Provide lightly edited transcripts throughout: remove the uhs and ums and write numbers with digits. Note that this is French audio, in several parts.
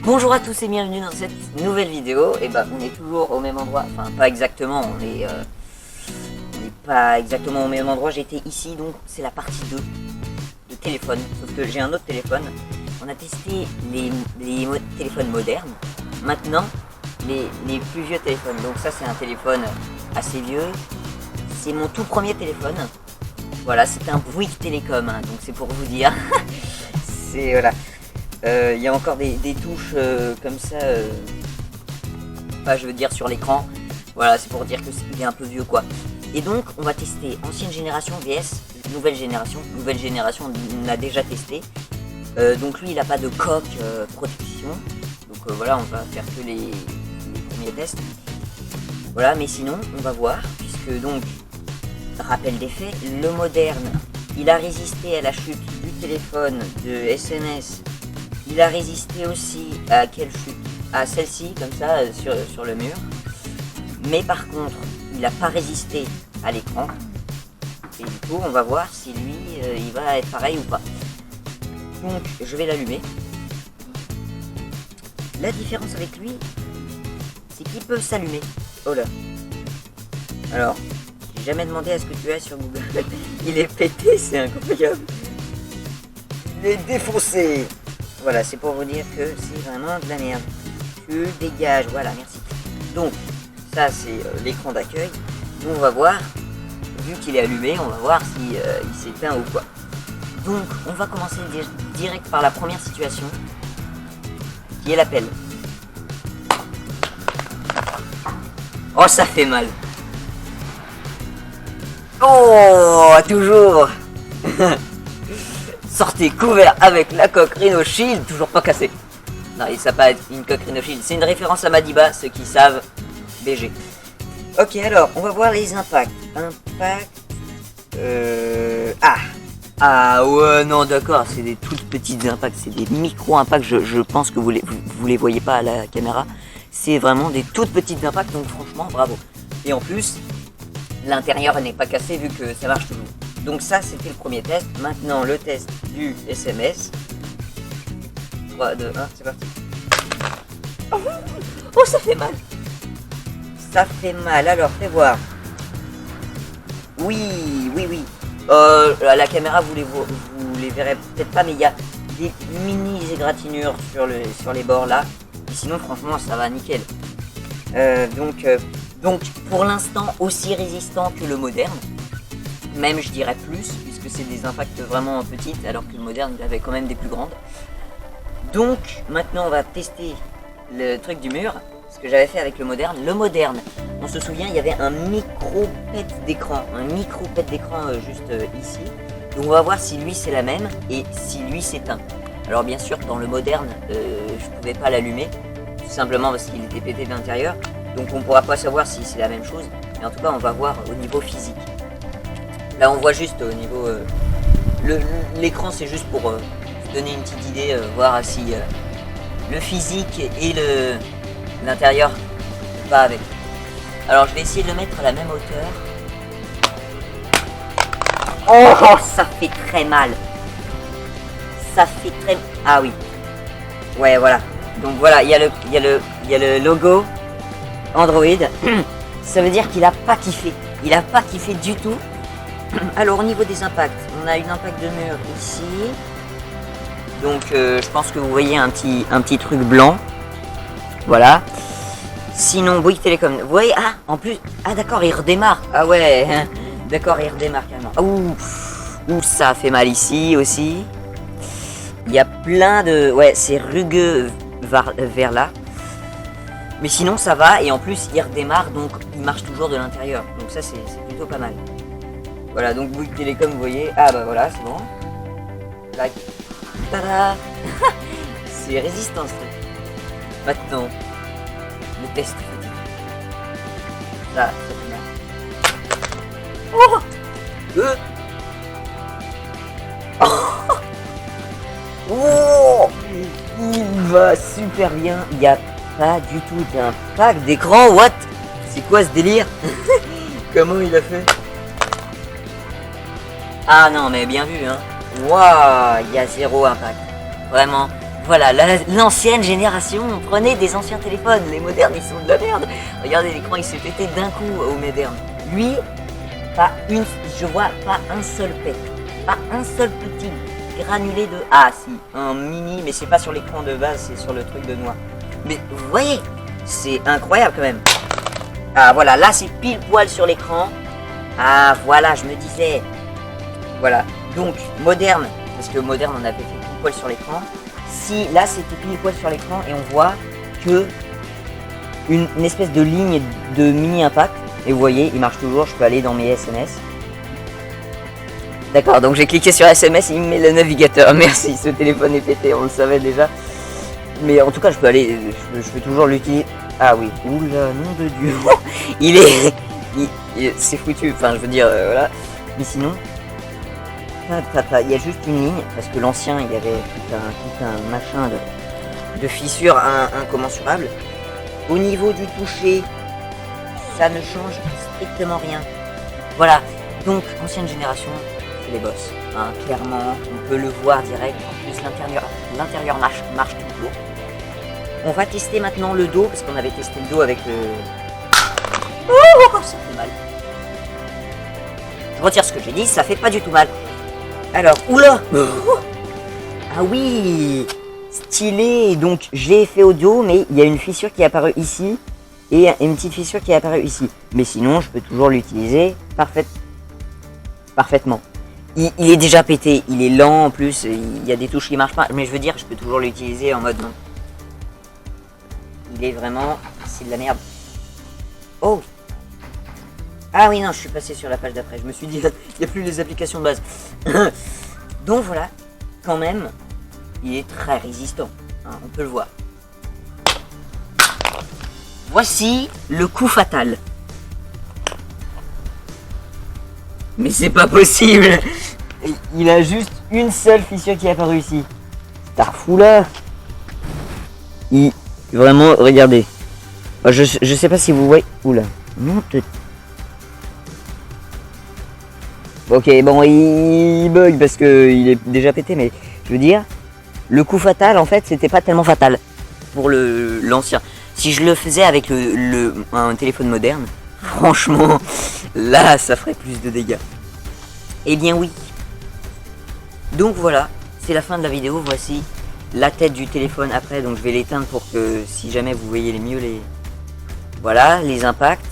Bonjour à tous et bienvenue dans cette nouvelle vidéo. Et bah on est toujours au même endroit, enfin pas exactement, on est pas exactement au même endroit. J'étais ici, donc c'est la partie 2 de téléphone, sauf que j'ai un autre téléphone. On a testé les téléphones modernes, maintenant les plus vieux téléphones. Donc ça c'est un téléphone assez vieux, c'est mon tout premier téléphone. Voilà, c'est un Bouygues Télécom, hein, donc c'est pour vous dire. C'est voilà. Il y a encore des touches comme ça, je veux dire sur l'écran. Voilà, c'est pour dire que il est un peu vieux quoi. Et donc on va tester ancienne génération vs nouvelle génération. Nouvelle génération on a déjà testé. Donc lui il n'a pas de coque protection. Donc voilà, on va faire que les premiers tests. Voilà, mais sinon on va voir, puisque donc rappel des faits, le moderne il a résisté à la chute du téléphone de SMS. Il a résisté aussi à quelle chute? À celle-ci, comme ça, sur le mur. Mais par contre, il n'a pas résisté à l'écran. Et du coup, on va voir si lui, il va être pareil ou pas. Donc, je vais l'allumer. La différence avec lui, c'est qu'il peut s'allumer. Oh là. Alors, j'ai jamais demandé à ce que tu as sur Google. Il est pété, c'est incroyable. Il est défoncé. Voilà, c'est pour vous dire que c'est vraiment de la merde. Tu dégages, voilà, merci. Donc, ça c'est l'écran d'accueil. Nous on va voir, vu qu'il est allumé, on va voir si il s'éteint ou quoi. Donc, on va commencer direct par la première situation, qui est l'appel. Oh, ça fait mal. Oh, toujours. Sortez couvert avec la coque Rhino Shield, toujours pas cassé. Non, ça n'a pas être une coque Rhino Shield, c'est une référence à Madiba, ceux qui savent, BG. Ok, alors, on va voir les impacts. Ah ouais, non, d'accord, c'est des toutes petites impacts, c'est des micro-impacts, je pense que vous les voyez pas à la caméra. C'est vraiment des toutes petites impacts, donc franchement, bravo. Et en plus, l'intérieur n'est pas cassé vu que ça marche toujours. Donc ça c'était le premier test. Maintenant le test du SMS. 3, 2, 1, c'est parti. Oh, ça fait mal. Ça fait mal, alors fais voir. Oui. À la caméra vous les verrez peut-être pas, mais il y a des mini égratignures sur les bords là. Et sinon franchement ça va nickel. Donc pour l'instant aussi résistant que le moderne. Même je dirais plus, puisque c'est des impacts vraiment petites, alors que le moderne il avait quand même des plus grandes. Donc maintenant on va tester le truc du mur, ce que j'avais fait avec le moderne. Le moderne, on se souvient, il y avait un micro pet d'écran, juste ici. Donc on va voir si lui c'est la même et si lui s'éteint. Alors bien sûr dans le moderne, je pouvais pas l'allumer, tout simplement parce qu'il était pété de l'intérieur. Donc on pourra pas savoir si c'est la même chose, mais en tout cas on va voir au niveau physique. Là on voit juste au niveau... l'écran c'est juste pour donner une petite idée, voir si le physique et l'intérieur va avec. Alors je vais essayer de le mettre à la même hauteur. Oh, ça fait très mal. Ça fait très... Ah oui. Ouais, voilà. Donc voilà, il y a le logo Android. Ça veut dire qu'il a pas kiffé. Il a pas kiffé du tout. Alors au niveau des impacts, on a une impact de mur ici. Donc je pense que vous voyez un petit truc blanc. Voilà. Sinon Bouygues Télécom, vous voyez, en plus, d'accord, il redémarre. Ah ouais, d'accord, il redémarre carrément. Ouh, ça fait mal ici aussi. Il y a plein de... Ouais, c'est rugueux vers là. Mais sinon ça va, et en plus il redémarre, donc il marche toujours de l'intérieur. Donc ça c'est plutôt pas mal. Voilà, donc Bouygues Télécom, vous voyez. Ah bah voilà, c'est bon. Là, tada. C'est résistant ce truc. Maintenant, le test fatigue. Ça fait mal. Oh, il va super bien. Il n'y a pas du tout d'impact d'écran. What? C'est quoi ce délire? Comment il a fait? Ah non, mais bien vu, hein. Waouh, il y a zéro impact. Vraiment, Voilà, l'ancienne génération, prenez des anciens téléphones, les modernes ils sont de la merde. Regardez l'écran, il s'est pété d'un coup au moderne. Lui, je vois pas un seul pet, pas un seul petit granulé de... Ah si, un mini, mais c'est pas sur l'écran de base, c'est sur le truc de noix. Mais vous voyez, c'est incroyable quand même. Ah voilà, là c'est pile poil sur l'écran. Ah voilà, je me disais. Voilà, donc moderne, parce que moderne on avait fait pile poil sur l'écran. Si là c'était pile poil sur l'écran et on voit que une espèce de ligne de mini impact. Et vous voyez, il marche toujours, je peux aller dans mes SMS. D'accord, donc j'ai cliqué sur SMS, il me met le navigateur. Merci, ce téléphone est pété, on le savait déjà. Mais en tout cas, je peux aller, je peux toujours l'utiliser. Ah oui, oula, nom de Dieu. Il est... c'est foutu, enfin je veux dire, voilà. Mais sinon, il y a juste une ligne, parce que l'ancien, il y avait tout un machin de fissures incommensurables. Au niveau du toucher, ça ne change strictement rien. Voilà, donc ancienne génération, c'est les boss. Hein, clairement, on peut le voir direct. En plus, l'intérieur marche toujours. On va tester maintenant le dos, parce qu'on avait testé le dos avec le... Oh, ça fait mal. Je retire ce que j'ai dit, ça fait pas du tout mal. Alors, oula. Ah oui, stylé. Donc, j'ai fait au dos, mais il y a une fissure qui est apparue ici. Et une petite fissure qui est apparue ici. Mais sinon, je peux toujours l'utiliser parfaitement. Il est déjà pété, il est lent en plus, il y a des touches qui marchent pas. Mais je veux dire, je peux toujours l'utiliser en mode non. Il est vraiment... c'est de la merde. Oh. Ah oui, non, je suis passé sur la page d'après. Je me suis dit, il n'y a plus les applications de base. Donc voilà, quand même, il est très résistant. Hein, on peut le voir. Voici le coup fatal. Mais c'est pas possible. Il a juste une seule fissure qui est apparue ici. Starfoula. Vraiment, regardez. Je sais pas si vous voyez. Oula. Non, ok, bon, il bug parce que il est déjà pété, mais je veux dire, le coup fatal, en fait, c'était pas tellement fatal pour l'ancien. Si je le faisais avec un téléphone moderne, franchement, là, ça ferait plus de dégâts. Eh bien oui. Donc voilà, c'est la fin de la vidéo. Voici la tête du téléphone après. Donc je vais l'éteindre pour que si jamais vous voyez mieux les... Voilà, les impacts.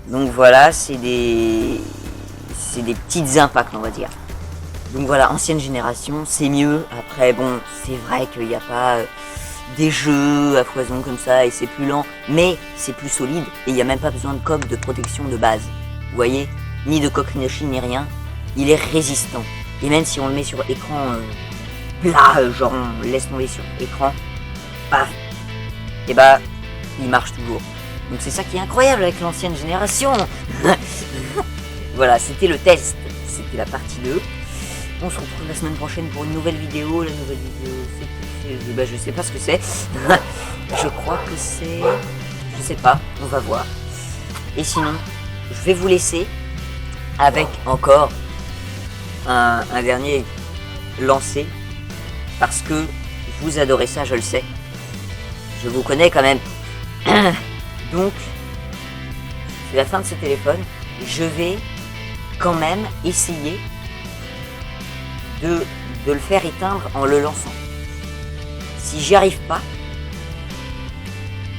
Donc voilà, c'est des petites impacts, on va dire. Donc voilà, ancienne génération, c'est mieux. Après, bon, c'est vrai qu'il n'y a pas... des jeux à foison comme ça et c'est plus lent, mais c'est plus solide et il n'y a même pas besoin de coque de protection de base. Vous voyez, ni de coque ni rien, il est résistant. Et même si on le met sur écran plat, genre on laisse tomber sur écran, paf, et bah il marche toujours. Donc c'est ça qui est incroyable avec l'ancienne génération. Voilà, c'était le test, c'était la partie 2. On se retrouve la semaine prochaine pour une nouvelle vidéo. La nouvelle vidéo, c'est... Ben, je sais pas ce que c'est. Je crois que c'est... Je sais pas, on va voir. Et sinon, je vais vous laisser avec encore un dernier lancé. Parce que vous adorez ça, je le sais. Je vous connais quand même. Donc, c'est la fin de ce téléphone. Je vais quand même essayer de le faire éteindre en le lançant. Si j'y arrive pas,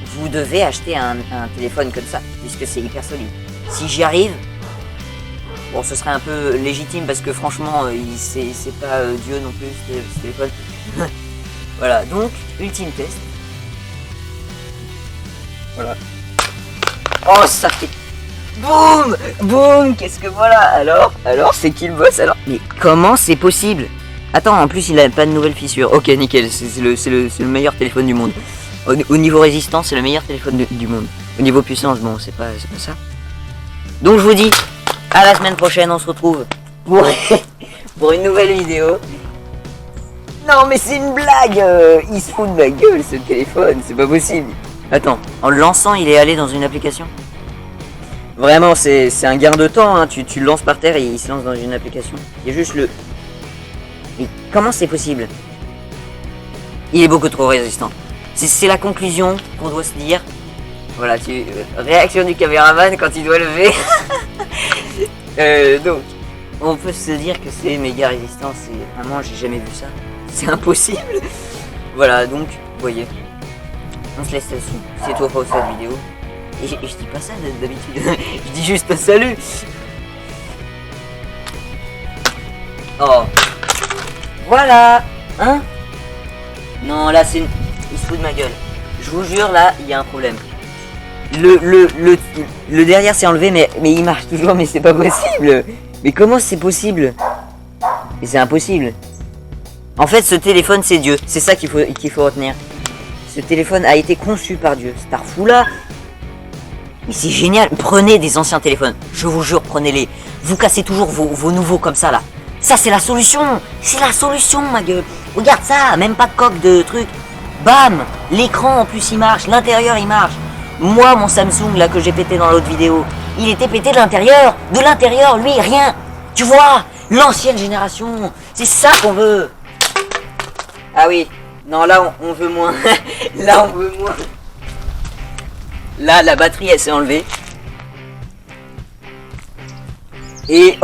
vous devez acheter un téléphone comme ça, puisque c'est hyper solide. Si j'y arrive, bon, ce serait un peu légitime parce que franchement, c'est pas Dieu non plus ce téléphone. Voilà, donc ultime test. Voilà. Oh, ça fait boum, boum. Qu'est-ce que voilà. Alors, c'est qui le boss alors? Mais comment c'est possible? Attends, en plus il a pas de nouvelles fissures. Ok, nickel, c'est le meilleur téléphone du monde. Au niveau résistance, c'est le meilleur téléphone du monde. Au niveau puissance, bon, c'est pas ça. Donc je vous dis, à la semaine prochaine, on se retrouve pour une nouvelle vidéo. Non mais c'est une blague. Il se fout de ma gueule ce téléphone, c'est pas possible. Attends, en le lançant, il est allé dans une application? Vraiment, c'est un gain de temps, hein. Tu le lances par terre et il se lance dans une application. Il y a juste le... Mais comment c'est possible? Il est beaucoup trop résistant. C'est la conclusion qu'on doit se dire. Voilà, réaction du caméraman quand il doit lever. Donc, on peut se dire que c'est méga résistant. C'est vraiment, j'ai jamais vu ça. C'est impossible. Voilà, donc, vous voyez. On se laisse là-dessus. C'est tout pour cette vidéo. Et je dis pas ça d'habitude. Je dis juste salut. Oh. Voilà. Hein? Non, là, c'est... Il se fout de ma gueule. Je vous jure, là, il y a un problème. Le derrière s'est enlevé, mais il marche toujours, mais c'est pas possible. Mais comment c'est possible? Mais c'est impossible. En fait, ce téléphone, c'est Dieu. C'est ça qu'il faut retenir. Ce téléphone a été conçu par Dieu. Starfou-là. Mais c'est génial. Prenez des anciens téléphones. Je vous jure, prenez-les. Vous cassez toujours vos nouveaux comme ça, là. Ça, c'est la solution. C'est la solution, ma gueule. Regarde ça. Même pas de coque de truc. Bam. L'écran, en plus, il marche. L'intérieur, il marche. Moi, mon Samsung, là, que j'ai pété dans l'autre vidéo, il était pété de l'intérieur. De l'intérieur, lui, rien. Tu vois, l'ancienne génération. C'est ça qu'on veut. Ah oui. Non, là, on veut moins. Là, on veut moins. Là, la batterie, elle s'est enlevée. Et...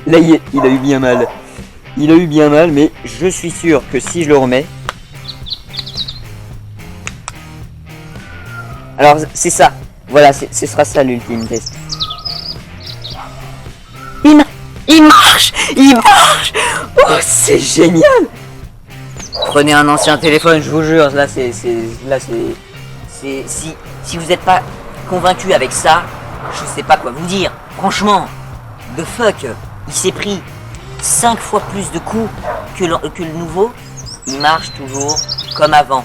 là, il a eu bien mal. Il a eu bien mal, mais je suis sûr que si je le remets... Alors, c'est ça. Voilà, ce sera ça l'ultime test. Il marche. Il marche. Oh, c'est génial. Prenez un ancien téléphone, je vous jure. Là, si vous n'êtes pas convaincu avec ça, je sais pas quoi vous dire. Franchement, the fuck. Il s'est pris 5 fois plus de coups que le nouveau. Il marche toujours comme avant.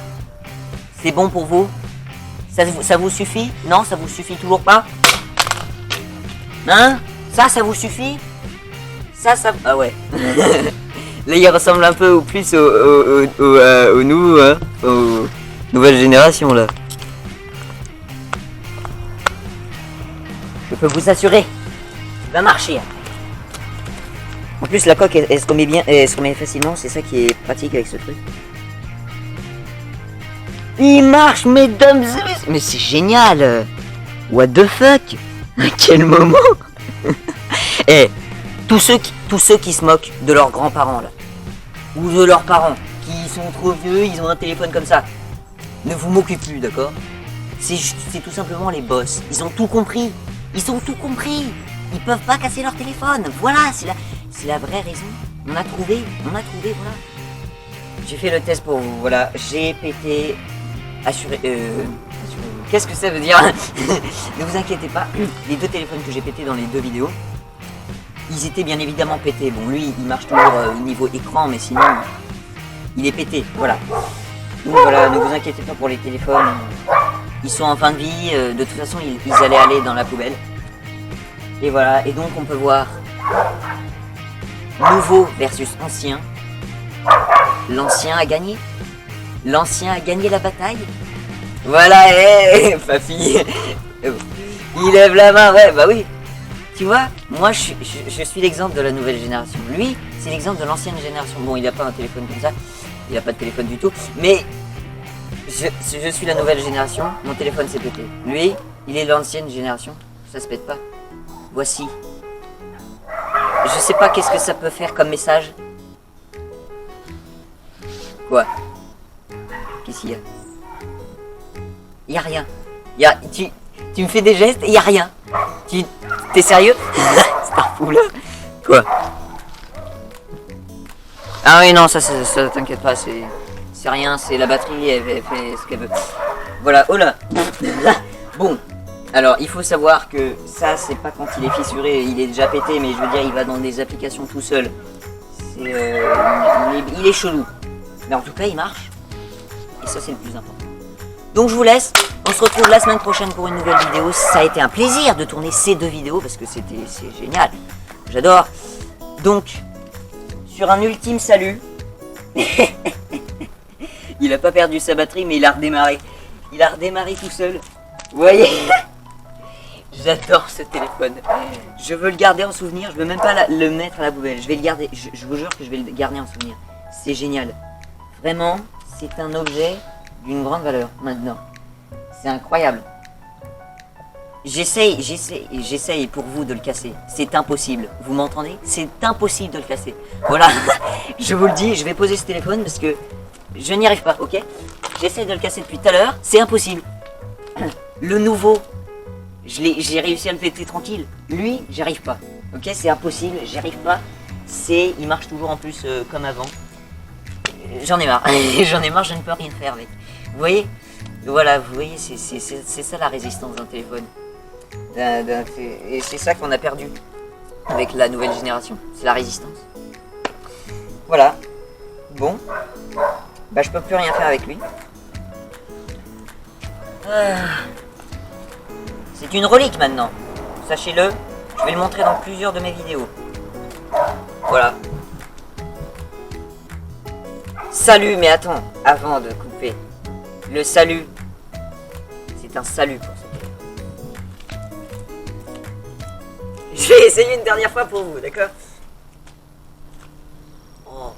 C'est bon pour vous? Ça vous suffit? Non, ça vous suffit toujours pas? Hein? Ça vous suffit? Ça... Ah ouais. Là, il ressemble un peu plus au nouveau, hein, aux nouvelles générations, là. Je peux vous assurer, ça va marcher. En plus, la coque, elle se remet bien, elle se remet facilement, c'est ça qui est pratique avec ce truc. Il marche, mesdames et messieurs. Mais c'est génial. What the fuck. À quel moment. Eh, tous ceux qui se moquent de leurs grands-parents, là. Ou de leurs parents, qui sont trop vieux, ils ont un téléphone comme ça. Ne vous moquez plus, d'accord? C'est tout simplement les boss. Ils ont tout compris. Ils ont tout compris. Ils peuvent pas casser leur téléphone. Voilà, c'est la vraie raison. On a trouvé, voilà. J'ai fait le test pour vous, voilà. J'ai pété... Qu'est-ce que ça veut dire? Ne vous inquiétez pas, les deux téléphones que j'ai pétés dans les deux vidéos, ils étaient bien évidemment pétés. Bon, lui, il marche toujours au niveau écran, mais sinon, il est pété, voilà. Donc voilà, ne vous inquiétez pas pour les téléphones. Ils sont en fin de vie, de toute façon, ils allaient aller dans la poubelle. Et voilà, et donc on peut voir nouveau versus ancien. L'ancien a gagné. L'ancien a gagné la bataille. Voilà, papy. Il lève la main, ouais, bah oui. Tu vois, moi je suis l'exemple de la nouvelle génération. Lui, c'est l'exemple de l'ancienne génération. Bon, il n'a pas un téléphone comme ça. Il n'a pas de téléphone du tout. Mais je suis la nouvelle génération. Mon téléphone s'est pété. Lui, il est l'ancienne génération. Ça se pète pas. Voici. Je sais pas qu'est-ce que ça peut faire comme message. Quoi? Qu'est-ce qu'il y a? Il y a rien. Tu me fais des gestes et il y a rien. T'es sérieux? C'est un fou là. Quoi? Ah oui non, ça t'inquiète pas, c'est rien, c'est la batterie, elle fait ce qu'elle veut. Voilà, oh là. Bon, alors il faut savoir que ça c'est pas quand il est fissuré, il est déjà pété, mais je veux dire il va dans des applications tout seul. Il est chelou. Mais en tout cas il marche. Et ça c'est le plus important. Donc je vous laisse, on se retrouve la semaine prochaine pour une nouvelle vidéo. Ça a été un plaisir de tourner ces deux vidéos parce que c'est génial. J'adore. Donc, sur un ultime salut. Il a pas perdu sa batterie mais il a redémarré. Il a redémarré tout seul. Vous voyez? J'adore ce téléphone. Je veux le garder en souvenir. Je veux même pas le mettre à la poubelle. Je vais le garder. Je vous jure que je vais le garder en souvenir. C'est génial. Vraiment, c'est un objet d'une grande valeur maintenant. C'est incroyable. J'essaye pour vous de le casser. C'est impossible. Vous m'entendez? C'est impossible de le casser. Voilà. Je vous le dis, je vais poser ce téléphone parce que je n'y arrive pas, ok? J'essaie de le casser depuis tout à l'heure. C'est impossible. Le nouveau, j'ai réussi à le péter tranquille. Lui, j'y arrive pas. Ok, c'est impossible, j'y arrive pas. Il marche toujours en plus comme avant. J'en ai marre. J'en ai marre, je ne peux rien faire avec. Vous voyez? Voilà, vous voyez, c'est ça la résistance d'un téléphone. Et c'est ça qu'on a perdu avec la nouvelle génération. C'est la résistance. Voilà. Bon. Bah je peux plus rien faire avec lui. C'est une relique maintenant. Sachez-le. Je vais le montrer dans plusieurs de mes vidéos. Voilà. Salut, mais attends, avant de couper. Le salut. C'est un salut pour ce téléphone. Je vais essayer une dernière fois pour vous, d'accord? Oh.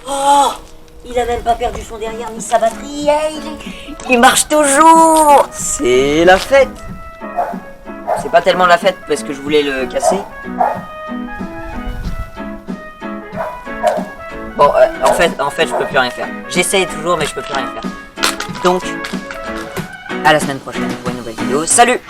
Oh, il a même pas perdu son derrière ni sa batterie. Il marche toujours. C'est la fête. C'est pas tellement la fête parce que je voulais le casser. Bon, en fait, je peux plus rien faire. J'essaye toujours, mais je peux plus rien faire. Donc, à la semaine prochaine pour une nouvelle vidéo. Salut!